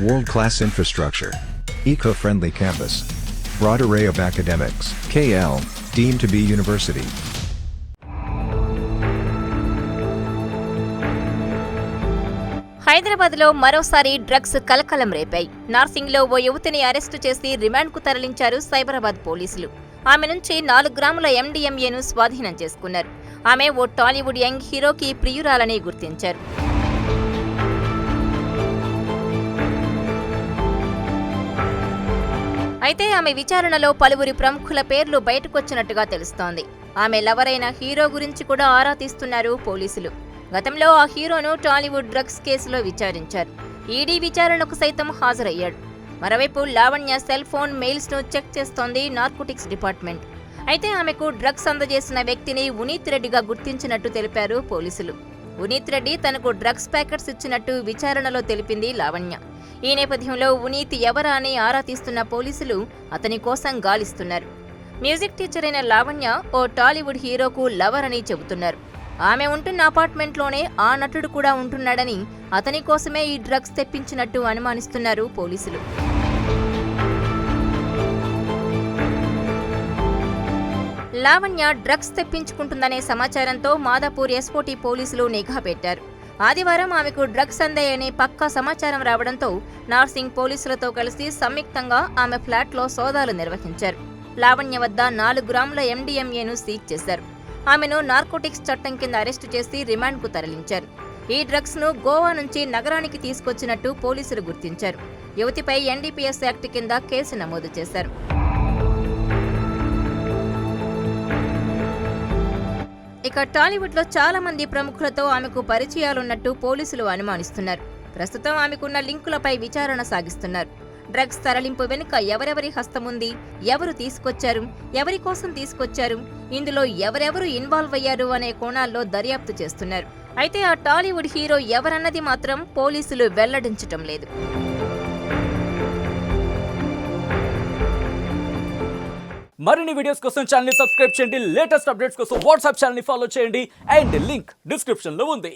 World-class infrastructure. Eco-friendly campus. Broad array of academics. KL, deemed to be university. హైదరాబాద్లో మరోసారి drugs కలకలం రేపాయి. నార్సింగ్లో ఓ యువతిని arrest చేసి రిమాండ్కు తరలించారు సైబరాబాద్ పోలీసులు. ఆమె నుంచి 4 గ్రాముల MDMAను స్వాధీనం చేసుకున్నారు. ఆమె ఓ టాలీవుడ్ యంగ్ హీరోకి ప్రియురాలని గుర్తించారు. అయితే ఆమె విచారణలో పలువురి ప్రముఖుల పేర్లు బయటకొచ్చినట్టుగా తెలుస్తోంది. ఆమె లవరైన హీరో గురించి కూడా ఆరా తీస్తున్నారు పోలీసులు. గతంలో ఆ హీరోను టాలీవుడ్ డ్రగ్స్ కేసులో విచారించారు. ఈడీ విచారణకు సైతం హాజరయ్యాడు. మరోవైపు లావణ్య సెల్ ఫోన్ మెయిల్స్ ను చెక్ చేస్తోంది నార్కోటిక్స్ డిపార్ట్మెంట్. అయితే ఆమెకు డ్రగ్స్ అందజేసిన వ్యక్తిని ఉనీత్ రెడ్డిగా గుర్తించినట్టు తెలిపారు పోలీసులు. ఉనీత్ రెడ్డి తనకు డ్రగ్స్ ప్యాకెట్స్ ఇచ్చినట్టు విచారణలో తెలిపింది లావణ్య. ఈ నేపథ్యంలో ఉనీత్ ఎవరా అని ఆరా తీస్తున్న పోలీసులు అతని కోసం గాలిస్తున్నారు. మ్యూజిక్ టీచర్ అయిన లావణ్య ఓ టాలీవుడ్ హీరోకు లవర్ అని చెబుతున్నారు. ఆమె ఉంటున్న అపార్ట్మెంట్లోనే ఆ నటుడు కూడా ఉంటున్నాడని, అతని కోసమే ఈ డ్రగ్స్ తెప్పించినట్టు అనుమానిస్తున్నారు పోలీసులు. లావణ్య డ్రగ్స్ తెప్పించుకుంటుందనే సమాచారంతో మాదాపూర్ ఎస్ఓటీ పోలీసులు నిఘా పెట్టారు. ఆదివారం ఆమెకు డ్రగ్స్ అందాయనే పక్కా సమాచారం రావడంతో నార్సింగ్ పోలీసులతో కలిసి సంయుక్తంగా ఆమె ఫ్లాట్లో సోదాలు నిర్వహించారు. లావణ్య వద్ద 4 గ్రాముల MDMAను సీజ్ చేశారు. ఆమెను నార్కోటిక్స్ చట్టం కింద అరెస్టు చేసి రిమాండ్కు తరలించారు. ఈ డ్రగ్స్ ను గోవా నుంచి నగరానికి తీసుకొచ్చినట్టు పోలీసులు గుర్తించారు. యువతిపై NDPS యాక్ట్ కింద కేసు నమోదు చేశారు. ఇక టాలీవుడ్లో చాలా మంది ప్రముఖులతో ఆమెకు పరిచయాలున్నట్టు పోలీసులు అనుమానిస్తున్నారు. ప్రస్తుతం ఆమెకున్న లింకులపై విచారణ సాగిస్తున్నారు. డ్రగ్స్ తరలింపు వెనుక ఎవరెవరి హస్తముంది, ఎవరు తీసుకొచ్చారు, ఎవరి కోసం తీసుకొచ్చారు, ఇందులో ఎవరెవరు ఇన్వాల్వ్ అయ్యారు అనే కోణాల్లో దర్యాప్తు చేస్తున్నారు. అయితే ఆ టాలీవుడ్ హీరో ఎవరన్నది మాత్రం పోలీసులు వెల్లడించటం లేదు. మరిన్ని వీడియోస్ కోసం ఛానల్ ని సబ్స్క్రైబ్ చేయండి. లేటెస్ట్ అప్డేట్స్ కోసం వాట్సాప్ ఛానల్ ని ఫాలో చేయండి. అండ్ లింక్ డిస్క్రిప్షన్ లో ఉంది.